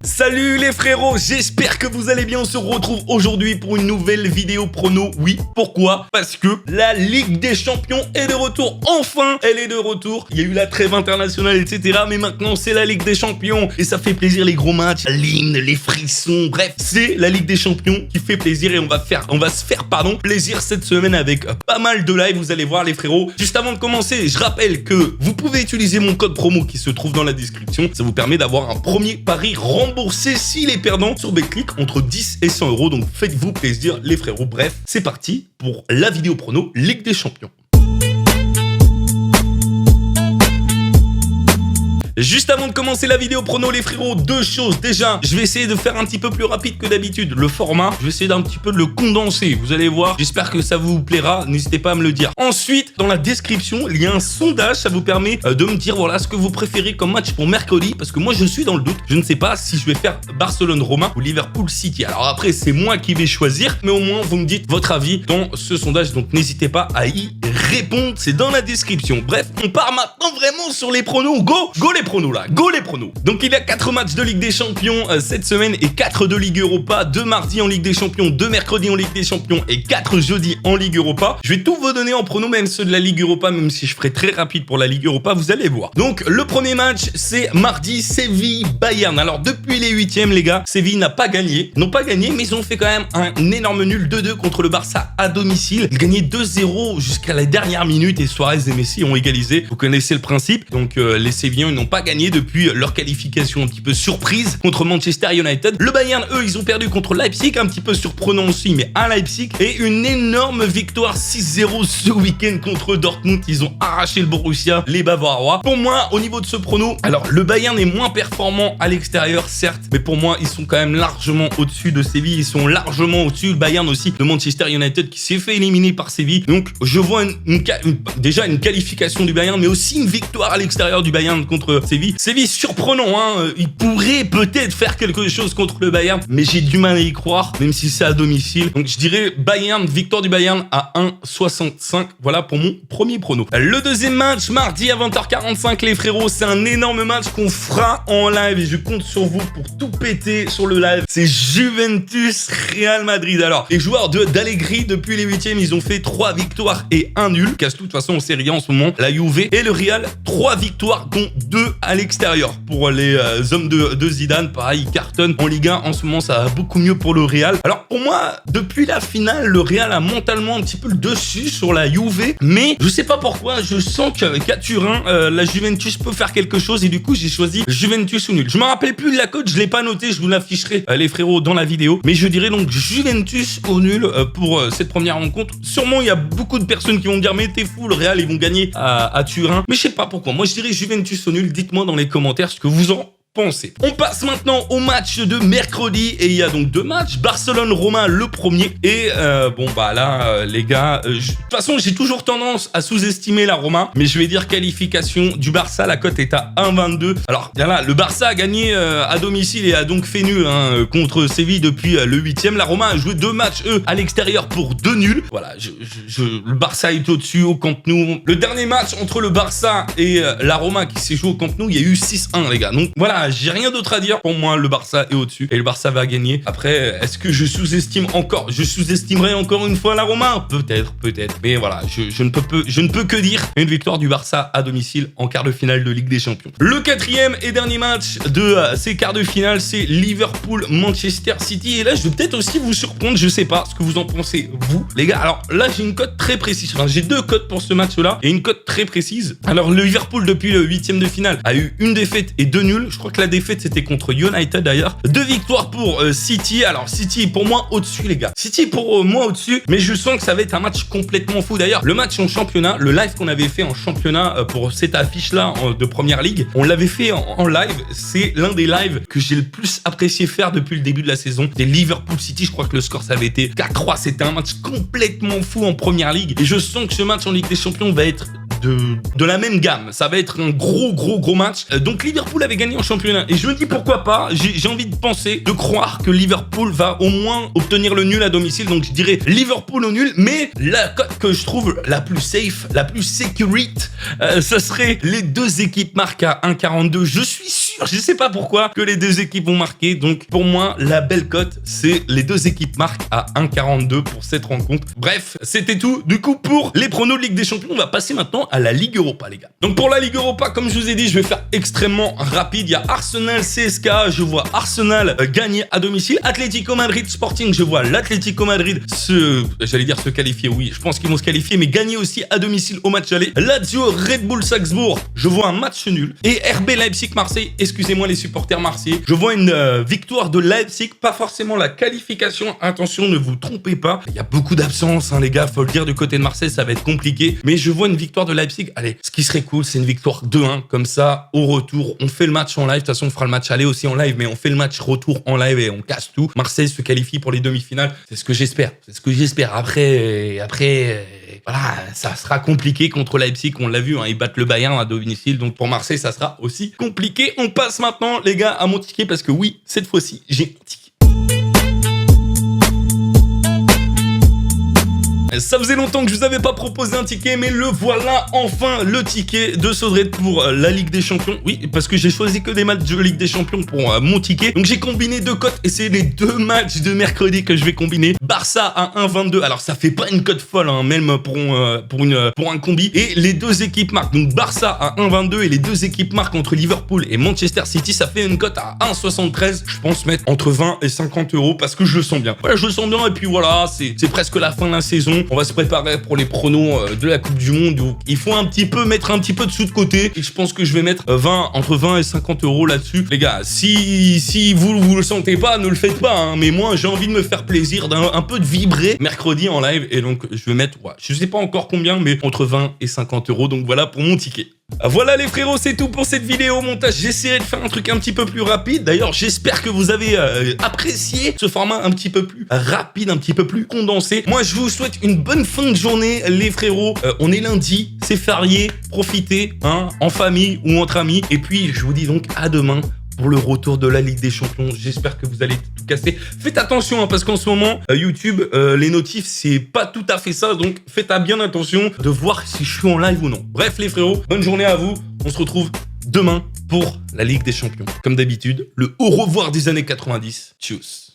Salut les frérots, j'espère que vous allez bien. On se retrouve aujourd'hui pour une nouvelle vidéo prono. Oui, pourquoi? Parce que la Ligue des Champions est de retour. Enfin, elle est de retour. Il y a eu la trêve internationale, etc. Mais maintenant, c'est la Ligue des Champions. Et ça fait plaisir, les gros matchs, l'hymne, les frissons. Bref, c'est la Ligue des Champions qui fait plaisir. Et on va se faire plaisir cette semaine avec pas mal de live. Vous allez voir les frérots. Juste avant de commencer, je rappelle que vous pouvez utiliser mon code promo qui se trouve dans la description. Ça vous permet d'avoir un premier pari remboursé si les perdants sur Betclic entre 10 et 100 euros. Donc faites-vous plaisir les frérots. Bref, c'est parti pour la vidéo prono Ligue des Champions. Juste avant de commencer la vidéo prono les frérots, deux choses. Déjà, je vais essayer de faire un petit peu plus rapide que d'habitude le format. Je vais essayer d'un petit peu de le condenser. Vous allez voir, j'espère que ça vous plaira. N'hésitez pas à me le dire. Ensuite, dans la description, il y a un sondage. Ça vous permet de me dire voilà ce que vous préférez comme match pour mercredi. Parce que moi, je suis dans le doute. Je ne sais pas si je vais faire Barcelone-Roma ou Liverpool-City. Alors après, c'est moi qui vais choisir. Mais au moins, vous me dites votre avis dans ce sondage. Donc n'hésitez pas à y répondre. C'est dans la description. Bref, on part maintenant vraiment sur les pronos. Go les pronos là, go les pronos. Donc il y a 4 matchs de Ligue des Champions cette semaine et 4 de Ligue Europa, 2 mardi en Ligue des Champions, 2 mercredi en Ligue des Champions et 4 jeudi en Ligue Europa. Je vais tout vous donner en pronos, même ceux de la Ligue Europa, même si je ferai très rapide pour la Ligue Europa, vous allez voir. Donc le premier match, c'est mardi, Séville-Bayern. Alors depuis les 8e les gars, Séville n'a pas gagné. Ils n'ont pas gagné, mais ils ont fait quand même un énorme nul 2-2 contre le Barça à domicile. Ils gagnaient 2-0 jusqu'à la dernière minute et Suarez et Messi ont égalisé. Vous connaissez le principe. Donc les Sévillans, ils n'ont pas gagné depuis leur qualification un petit peu surprise contre Manchester United. Le Bayern, eux, ils ont perdu contre Leipzig, un petit peu surprenant aussi, mais à Leipzig. Et une énorme victoire 6-0 ce week-end contre Dortmund. Ils ont arraché le Borussia, les Bavarois. Pour moi, au niveau de ce prono, alors le Bayern est moins performant à l'extérieur, certes, mais pour moi, ils sont quand même largement au-dessus de Séville. Ils sont largement au-dessus, le Bayern aussi, de Manchester United qui s'est fait éliminer par Séville. Donc, je vois déjà une qualification du Bayern, mais aussi une victoire à l'extérieur du Bayern contre Séville. Séville surprenant, hein. Il pourrait peut-être faire quelque chose contre le Bayern, mais j'ai du mal à y croire, même si c'est à domicile. Donc je dirais Bayern, victoire du Bayern à 1,65. Voilà pour mon premier prono. Le deuxième match, mardi à 20h45 les frérots, c'est un énorme match qu'on fera en live et je compte sur vous pour tout péter sur le live. C'est Juventus-Real Madrid. Alors, les joueurs d'Allegri depuis les 8e, ils ont fait 3 victoires et 1 nul. Casse tout, de toute façon, on sait rien en ce moment. La Juve et le Real, 3 victoires dont 2 à l'extérieur. Pour les hommes de Zidane, pareil, ils cartonnent en Ligue 1. En ce moment, ça va beaucoup mieux pour le Real. Alors, pour moi, depuis la finale, le Real a mentalement un petit peu le dessus sur la Juve. Mais je sais pas pourquoi, je sens qu'à Turin, la Juventus peut faire quelque chose. Et du coup, j'ai choisi Juventus ou nul. Je me rappelle plus de la cote, je l'ai pas noté. Je vous l'afficherai, les frérots, dans la vidéo. Mais je dirais donc Juventus au nul pour cette première rencontre. Sûrement, il y a beaucoup de personnes qui vont me dire mais t'es fou, le Real, ils vont gagner à Turin. Mais je sais pas pourquoi. Moi, je dirais Juventus au nul. Dites-moi dans les commentaires ce que vous en pensez. On passe maintenant au match de mercredi et il y a donc 2 matchs. Barcelone-Roma le premier et bon bah là les gars, de toute façon j'ai toujours tendance à sous-estimer la Roma, mais je vais dire qualification du Barça, la cote est à 1,22. Alors là, le Barça a gagné à domicile et a donc fait nul contre Séville depuis le 8e. La Roma a joué 2 matchs eux à l'extérieur pour 2 nuls. Voilà, le Barça est au-dessus au Camp Nou. Le dernier match entre le Barça et la Roma qui s'est joué au Camp Nou, il y a eu 6-1 les gars. Donc voilà, j'ai rien d'autre à dire. Pour moi, le Barça est au-dessus et le Barça va gagner. Après, est-ce que je sous-estimerai encore une fois la Roma? Peut-être. Mais voilà, je ne peux que dire une victoire du Barça à domicile en quart de finale de Ligue des Champions. Le 4e et dernier match de ces quarts de finale, c'est Liverpool-Manchester City. Et là, je vais peut-être aussi vous surprendre. Je sais pas ce que vous en pensez, vous, les gars. Alors là, j'ai une cote très précise. Enfin, j'ai 2 cotes pour ce match-là et une cote très précise. Alors, le Liverpool, depuis le 8e de finale, a eu une défaite et 2 nuls. Je crois que la défaite c'était contre United d'ailleurs. 2 victoires pour City. Alors City pour moi au-dessus les gars. City pour moi au-dessus, mais je sens que ça va être un match complètement fou. D'ailleurs le match en championnat, le live qu'on avait fait en championnat pour cette affiche là de première ligue, on l'avait fait en live. C'est l'un des lives que j'ai le plus apprécié faire depuis le début de la saison. C'était Liverpool City, je crois que le score ça avait été 4-3. C'était un match complètement fou en première ligue et je sens que ce match en Ligue des Champions va être de la même gamme. Ça va être un gros match. Donc Liverpool avait gagné en championnat. Et je me dis pourquoi pas, j'ai envie de penser, de croire que Liverpool va au moins obtenir le nul à domicile. Donc je dirais Liverpool au nul. Mais la cote que je trouve la plus safe, la plus sécurite, ça serait les deux équipes marquent à 1,42. Je suis sûr, je sais pas pourquoi, que les deux équipes vont marquer. Donc pour moi, la belle cote, c'est les deux équipes marquent à 1,42 pour cette rencontre. Bref, c'était tout. Du coup, pour les pronos de Ligue des Champions, on va passer maintenant à la Ligue Europa, les gars. Donc pour la Ligue Europa, comme je vous ai dit, je vais faire extrêmement rapide. Il y a Arsenal, CSK, je vois Arsenal gagner à domicile. Atlético Madrid Sporting, je vois l'Atlético Madrid se qualifier, oui, je pense qu'ils vont se qualifier, mais gagner aussi à domicile au match aller. Lazio, Red Bull Salzbourg, je vois un match nul. Et RB Leipzig-Marseille, excusez-moi les supporters marseillais, je vois une victoire de Leipzig, pas forcément la qualification, attention, ne vous trompez pas. Il y a beaucoup d'absences, hein, les gars, faut le dire, du côté de Marseille, ça va être compliqué, mais je vois une victoire de Leipzig. Allez, ce qui serait cool, c'est une victoire 2-1, comme ça, au retour, on fait le match en live, de toute façon, on fera le match aller aussi en live, mais on fait le match retour en live et on casse tout. Marseille se qualifie pour les demi-finales, c'est ce que j'espère, c'est ce que j'espère. Après, voilà, ça sera compliqué contre Leipzig, on l'a vu, hein, ils battent le Bayern à domicile, donc pour Marseille, ça sera aussi compliqué. On passe maintenant, les gars, à mon ticket, parce que oui, cette fois-ci, j'ai un ticket. Ça faisait longtemps que je vous avais pas proposé un ticket, mais le voilà enfin, le ticket de Sodred pour la Ligue des Champions. Oui, parce que j'ai choisi que des matchs de Ligue des Champions pour mon ticket. Donc j'ai combiné deux cotes et c'est les deux matchs de mercredi que je vais combiner. Barça à 1,22. Alors ça fait pas une cote folle, hein, même pour un combi. Et les deux équipes marquent. Donc Barça à 1,22 et les deux équipes marquent entre Liverpool et Manchester City. Ça fait une cote à 1,73. Je pense mettre entre 20 et 50 euros parce que je le sens bien. Voilà, je le sens bien et puis voilà, c'est presque la fin de la saison. On va se préparer pour les pronos de la Coupe du Monde. Donc, il faut mettre un petit peu de sous de côté. Et je pense que je vais mettre entre 20 et 50 euros là-dessus. Les gars, si vous le sentez pas, ne le faites pas. Hein. Mais moi, j'ai envie de me faire plaisir, un peu de vibrer mercredi en live. Et donc, je vais mettre, je sais pas encore combien, mais entre 20 et 50 euros. Donc voilà pour mon ticket. Voilà les frérots, c'est tout pour cette vidéo montage. J'essaierai de faire un truc un petit peu plus rapide. D'ailleurs, j'espère que vous avez apprécié ce format un petit peu plus rapide, un petit peu plus condensé. Moi, je vous souhaite une bonne fin de journée, les frérots. On est lundi, c'est férié. Profitez, hein, en famille ou entre amis. Et puis, je vous dis donc à demain pour le retour de la Ligue des Champions. J'espère que vous allez tout casser. Faites attention, hein, parce qu'en ce moment, YouTube, les notifs, c'est pas tout à fait ça. Donc, faites bien attention de voir si je suis en live ou non. Bref, les frérots, bonne journée à vous. On se retrouve demain pour la Ligue des Champions. Comme d'habitude, le au revoir des années 90. Tchuss.